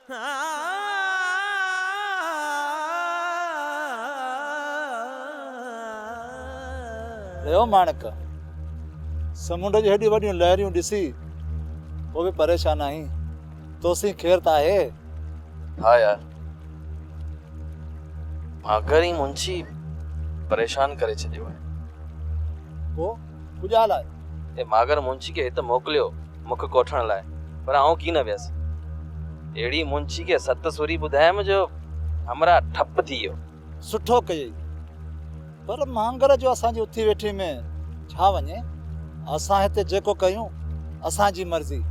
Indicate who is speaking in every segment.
Speaker 1: रहियो माणक समुंड जी हेॾी वॾियूं लहरियूं ॾिसी वो भी परेशान आई तोसी खैर ता है।
Speaker 2: हाँ यार, मागर ही मुंशी परेशान करे छॾियो आहे।
Speaker 1: वो कुझु लाइ
Speaker 2: ए मागर मुंशी के हिते मोकिलियो मुख कोठण लाइ, पर आऊं की न वियसि। अहिड़ी मुंशी के सत सुरी ॿुधायमि जो हमरा ठप थी वियो।
Speaker 1: सुठो कयई, पर मांगर जो असांजी उथी वेठी में छा वञे। असां हिते जेको कयूं असांजी मर्ज़ी।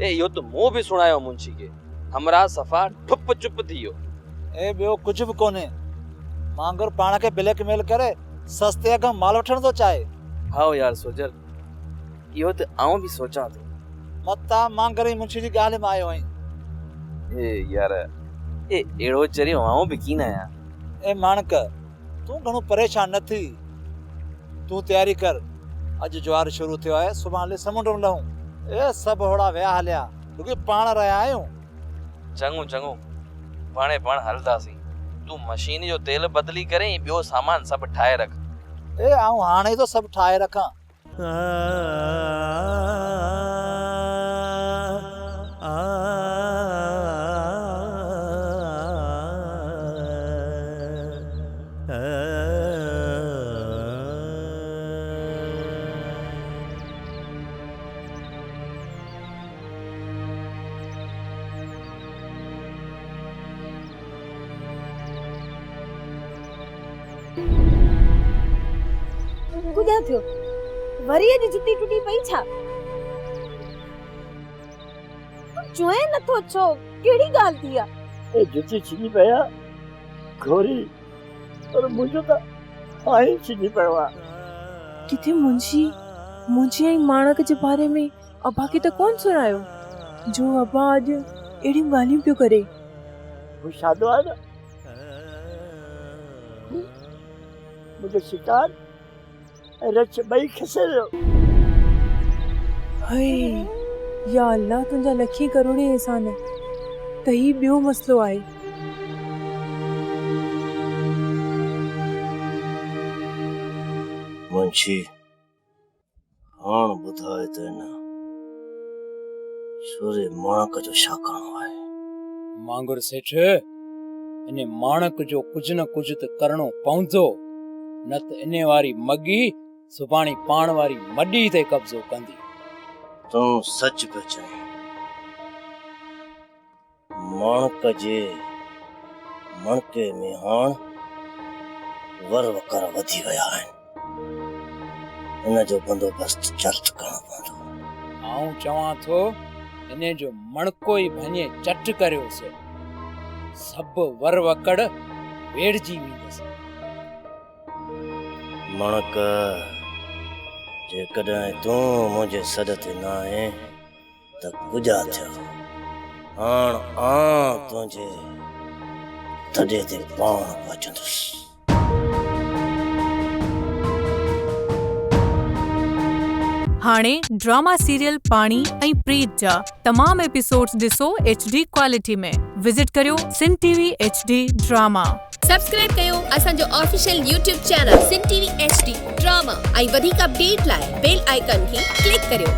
Speaker 2: ए इहो त मूं बि सुणायो मुंशी के, हमरा सफ़ा ठुप चुप थी वियो।
Speaker 1: ए ॿियो कुझु बि कोन्हे। मांगर पाण खे ब्लैकमेल करे सस्ते अघ माल वठण थो चाहे।
Speaker 2: हाँ यार सोजर, इहो त आऊं बि सोचां थो।
Speaker 1: मता मांगर ई मुंशी जी ॻाल्हि में आयो आहीं।
Speaker 2: ए यार, ए अहिड़ो चरियो आऊं बि कीन आहियां।
Speaker 1: ए माणक तूं घणो परेशान न थी। तूं तैयारी कर, अॼु ज्वार शुरू थियो आहे, सुभाणे समुंड लहूं। ए सभु होड़ा विया हलिया, रुॻी पाण रहिया आहियूं।
Speaker 2: चङो चङो, पाणे पाण हलदासीं। तूं मशीन जो तेल बदली करे ॿियो सामान सभु ठाहे रख।
Speaker 1: ए आऊं हाणे तो सभु ठाहे रखां।
Speaker 3: कुॾा थियो वरी अॼु जुती टुटी पई छा? चोए नथो छो, कहिड़ी ॻाल्हि थी आहे?
Speaker 4: ए जुती छिनी पिया घोरी, पर मुंहिंजो त आहीं छिनी पियो आहे।
Speaker 5: किथे मुंशी ऐं माणक जे बारे में अबा खे त कोन सुणायो जो अबा अॼु अहिड़ियूं ॻाल्हियूं पियो करे।
Speaker 4: हू शादो आहे न, मुंहिंजो शिकार ऐं रच ॿई खसे वियो।
Speaker 5: हाय या अल्लाह, तुंहिंजा लखी करोड़े एहसान त ही ॿियो मसलो आहे।
Speaker 4: मुंशी हाण ॿुधाए त हिन सूरे माणक जो छा करणो आहे?
Speaker 6: मांगुर सेठ, इन माणक जो कुझु न कुझु त करणो पवंदो, न त इन वारी मगी सुभाणे पाण वारी मडी ते कब्ज़ो कंदी।
Speaker 4: तूं सच पियो चईं। माणक जे मणके में हाण वर वकर वधी विया आहिनि। इन जो बंदोबस्त जल्द करणो पवंदो।
Speaker 6: आऊं चवां थो इन जो मणको ई भञे चट करियोसि, सभु वर वकड़ वेड़जी वेंदसि।
Speaker 4: मणक जेकॾहिं तूं मुंहिंजे सॾ ते न आहे त गुजा थियो। हाण आं तुंहिंजे तॾे ते पाण पहुचंदुसि।
Speaker 7: हाणे ड्रामा सीरियल पाणी ऐं प्रीत जा तमाम एपिसोड्स ॾिसो HD क्वालिटी में। विजिट करियो सिन TV HD ड्रामा।
Speaker 8: सब्सक्राइब कयो असांजो ऑफिशियल YouTube चैनल सिन TV HD ड्रामा ऐं वधीक अपडेट लाइ बेल आइकन खे क्लिक करियो।